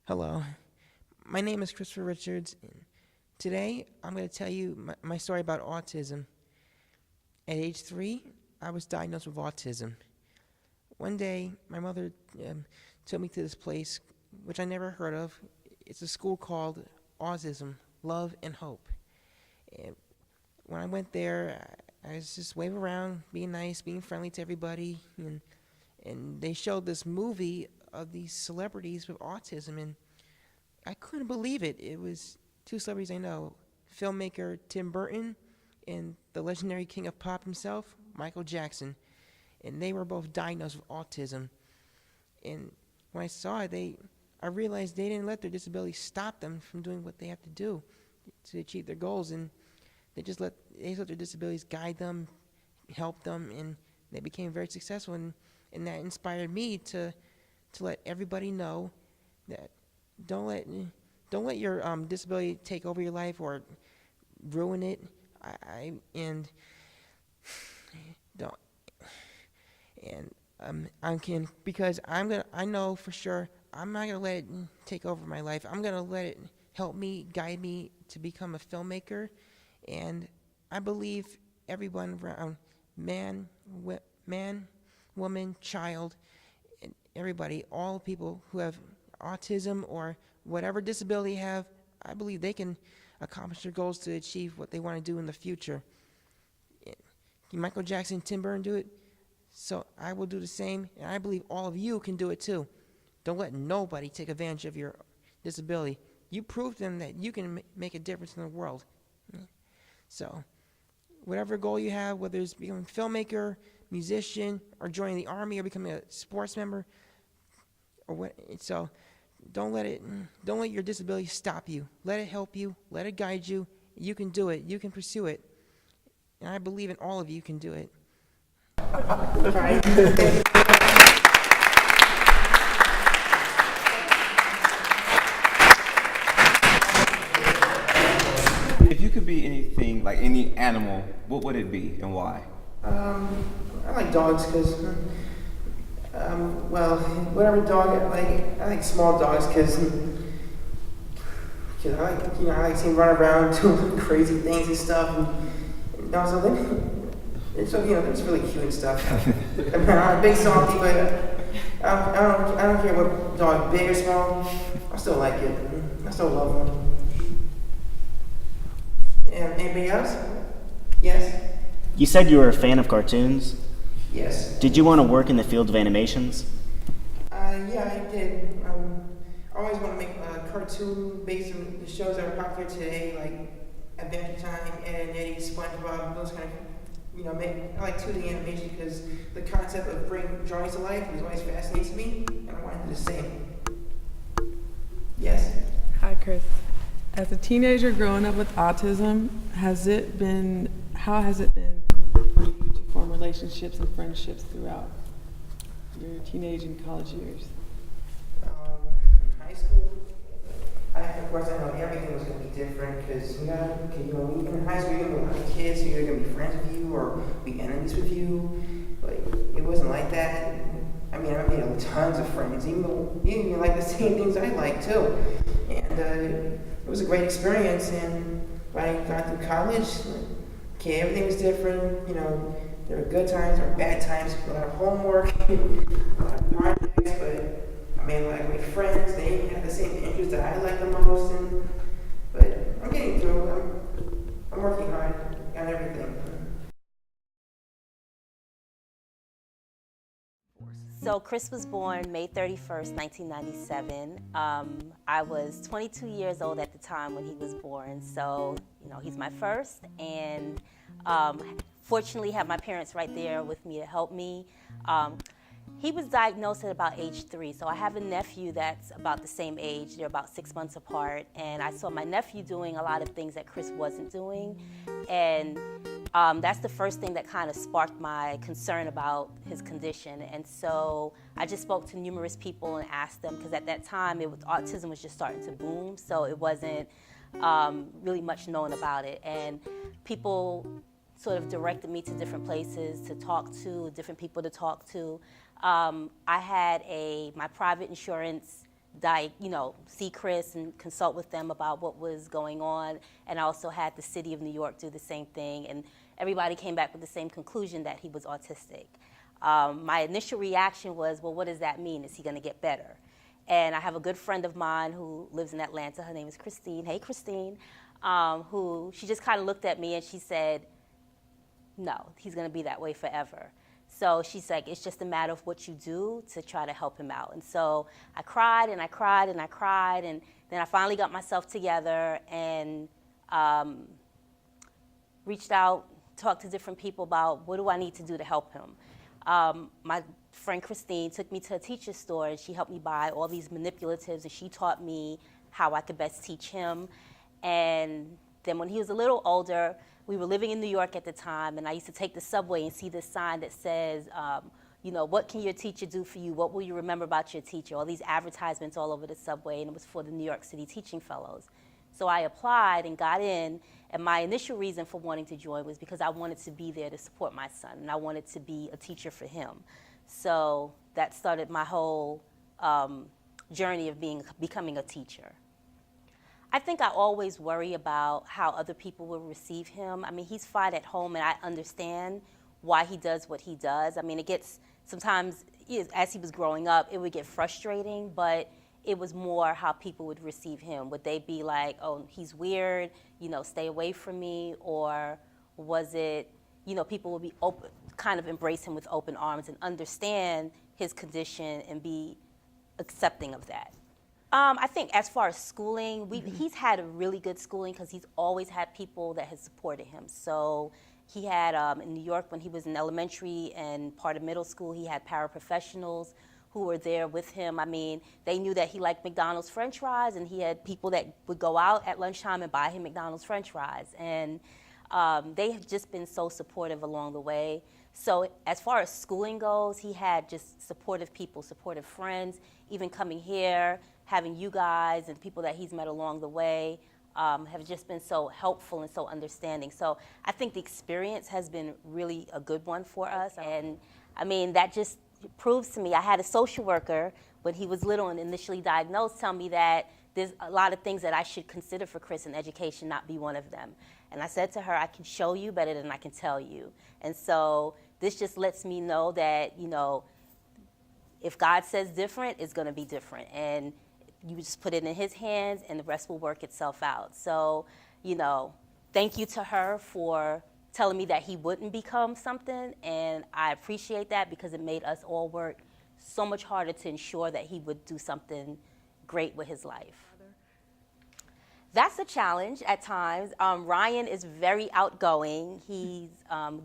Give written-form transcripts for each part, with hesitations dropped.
Hello, my name is Christopher Richards. And today, I'm going to tell you my story about autism. At age 3, I was diagnosed with autism. One day, my mother took me to this place, which I never heard of. It's a school called Autism, Love and Hope. And when I went there, I was just waving around, being nice, being friendly to everybody, and they showed this movie of these celebrities with autism, and I couldn't believe it. It was two celebrities I know, filmmaker Tim Burton and the legendary king of pop himself, Michael Jackson, and they were both diagnosed with autism. And when I saw it, I realized they didn't let their disability stop them from doing what they have to do to achieve their goals, and they let their disabilities guide them, help them, and they became very successful. And that inspired me to let everybody know that don't let your disability take over your life or ruin it. Because I know for sure I'm not gonna let it take over my life. I'm gonna let it help me, guide me to become a filmmaker, and I believe everyone around, man, woman, child, and everybody, all people who have autism or whatever disability have, I believe they can accomplish their goals to achieve what they want to do in the future. Michael Jackson, Tim Burton do it, so I will do the same, and I believe all of you can do it too. Don't let nobody take advantage of your disability. You prove to them that you can make a difference in the world. So, whatever goal you have, whether it's becoming a filmmaker, musician, or joining the army, or becoming a sports member, or what, so don't let your disability stop you. Let it help you. Let it guide you. You can do it. You can pursue it. And I believe in all of you can do it. If you could be anything, like any animal, what would it be and why? I like dogs because, whatever dog I like small dogs because I like seeing them run around doing crazy things and stuff. And also, they're just really cute and stuff. I mean, I'm a big softy, but I don't care what dog, big or small, I still like it. I still love them. And anybody else? Yes? You said you were a fan of cartoons. Yes. Did you want to work in the field of animations? Yeah, I did. I always want to make a cartoon based on the shows that are popular today, like Adventure Time, Ed and Eddie, SpongeBob, those kind of, I like 2D animation because the concept of bringing drawings to life is always fascinates me, and I want to do the same. Yes? Hi, Chris. As a teenager growing up with autism, how has it been for you to form relationships and friendships throughout your teenage and college years? In high school, of course, I know everything was going to be different because, in high school, you're going to be with kids who are going to be friends with you or be enemies with you. But it wasn't like that. I mean, I made tons of friends, even though you like the same things I like too. And it was a great experience. And when I got through college, everything was different. There were good times, there were bad times, a lot of homework, a lot of projects, but I made a lot of great friends. They had the same interests that I like the most. But I'm getting through. I'm working hard on everything. So Chris was born May 31st, 1997. I was 22 years old at the time when he was born. So, he's my first, and fortunately had my parents right there with me to help me. He was diagnosed at about age 3, so I have a nephew that's about the same age. They're about 6 months apart, and I saw my nephew doing a lot of things that Chris wasn't doing, and that's the first thing that kind of sparked my concern about his condition. And so I just spoke to numerous people and asked them, because at that time autism was just starting to boom, so it wasn't really much known about it, and people sort of directed me to different places to talk to, different people to talk to. I had my private insurance see Chris and consult with them about what was going on. And I also had the city of New York do the same thing. And everybody came back with the same conclusion that he was autistic. My initial reaction was, well, what does that mean? Is he going to get better? And I have a good friend of mine who lives in Atlanta. Her name is Christine. Hey, Christine. Who she just kind of looked at me and she said, no, he's going to be that way forever. So she's like, it's just a matter of what you do to try to help him out. And so I cried and I cried and I cried, and then I finally got myself together and reached out, talked to different people about what do I need to do to help him. My friend Christine took me to a teacher's store and she helped me buy all these manipulatives, and she taught me how I could best teach him. And then when he was a little older, we were living in New York at the time, and I used to take the subway and see this sign that says, what can your teacher do for you? What will you remember about your teacher? All these advertisements all over the subway, and it was for the New York City Teaching Fellows. So I applied and got in, and my initial reason for wanting to join was because I wanted to be there to support my son, and I wanted to be a teacher for him. So that started my whole journey of becoming a teacher. I think I always worry about how other people will receive him. I mean, he's fine at home, and I understand why he does what he does. I mean, it gets, sometimes, as he was growing up, it would get frustrating, but it was more how people would receive him. Would they be like, oh, he's weird, stay away from me? Or was it, people would be open, kind of embrace him with open arms and understand his condition and be accepting of that? I think as far as schooling, he's had a really good schooling because he's always had people that have supported him. So he had, in New York, when he was in elementary and part of middle school, he had paraprofessionals who were there with him. I mean, they knew that he liked McDonald's French fries, and he had people that would go out at lunchtime and buy him McDonald's French fries. And they have just been so supportive along the way. So as far as schooling goes, he had just supportive people, supportive friends, even coming here, having you guys and people that he's met along the way have just been so helpful and so understanding. So I think the experience has been really a good one for us. And I mean, that just proves to me, I had a social worker when he was little and initially diagnosed tell me that there's a lot of things that I should consider for Chris, and education not be one of them. And I said to her, I can show you better than I can tell you. And so this just lets me know that, if God says different, it's going to be different. And you just put it in his hands and the rest will work itself out. So, thank you to her for telling me that he wouldn't become something. And I appreciate that because it made us all work so much harder to ensure that he would do something great with his life. That's a challenge at times. Ryan is very outgoing. He's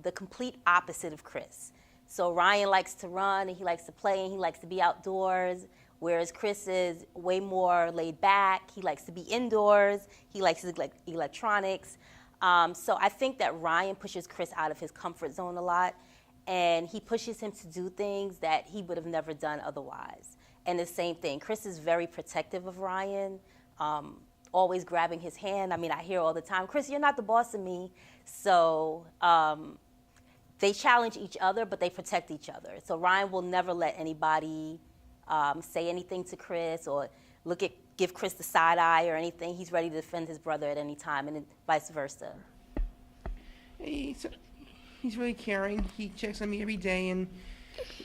the complete opposite of Chris. So Ryan likes to run and he likes to play and he likes to be outdoors, whereas Chris is way more laid back. He likes to be indoors. He likes electronics. So I think that Ryan pushes Chris out of his comfort zone a lot, and he pushes him to do things that he would have never done otherwise. And the same thing, Chris is very protective of Ryan, always grabbing his hand. I mean, I hear all the time, Chris, you're not the boss of me. So they challenge each other, but they protect each other. So Ryan will never let anybody say anything to Chris or give Chris the side eye or anything. He's ready to defend his brother at any time, and vice versa. He's really caring. He checks on me every day, and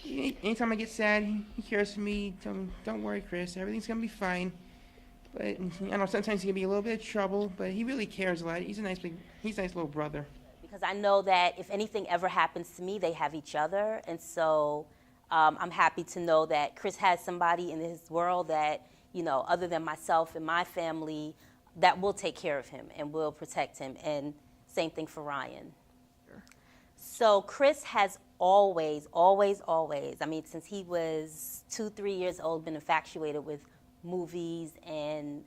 anytime I get sad, he cares for me. Tell me, don't worry, Chris, everything's gonna be fine. But I know sometimes he can be a little bit of trouble, but he really cares a lot. He's a nice little brother. Because I know that if anything ever happens to me, they have each other, and so I'm happy to know that Chris has somebody in his world that, other than myself and my family, that will take care of him and will protect him. And same thing for Ryan. Sure. So Chris has always, I mean, since he was 2-3 years old, been infatuated with movies and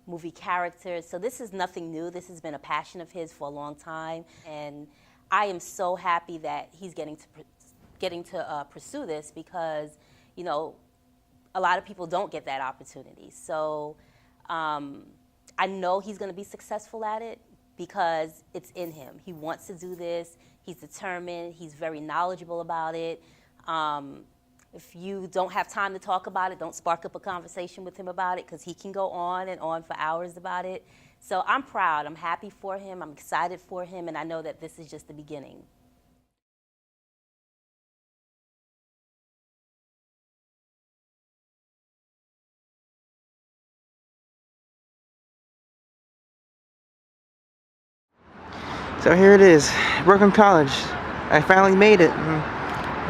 movie characters. So this is nothing new. This has been a passion of his for a long time. And I am so happy that he's getting to pursue this because, a lot of people don't get that opportunity. So I know he's going to be successful at it because it's in him. He wants to do this. He's determined. He's very knowledgeable about it. if you don't have time to talk about it, don't spark up a conversation with him about it, because he can go on and on for hours about it. So I'm proud. I'm happy for him. I'm excited for him, and I know that this is just the beginning. So here it is, Brooklyn College. I finally made it.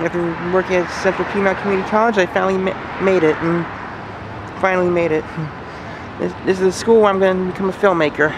After working at Central Piedmont Community College, I finally made it. Finally made it. This is the school where I'm going to become a filmmaker.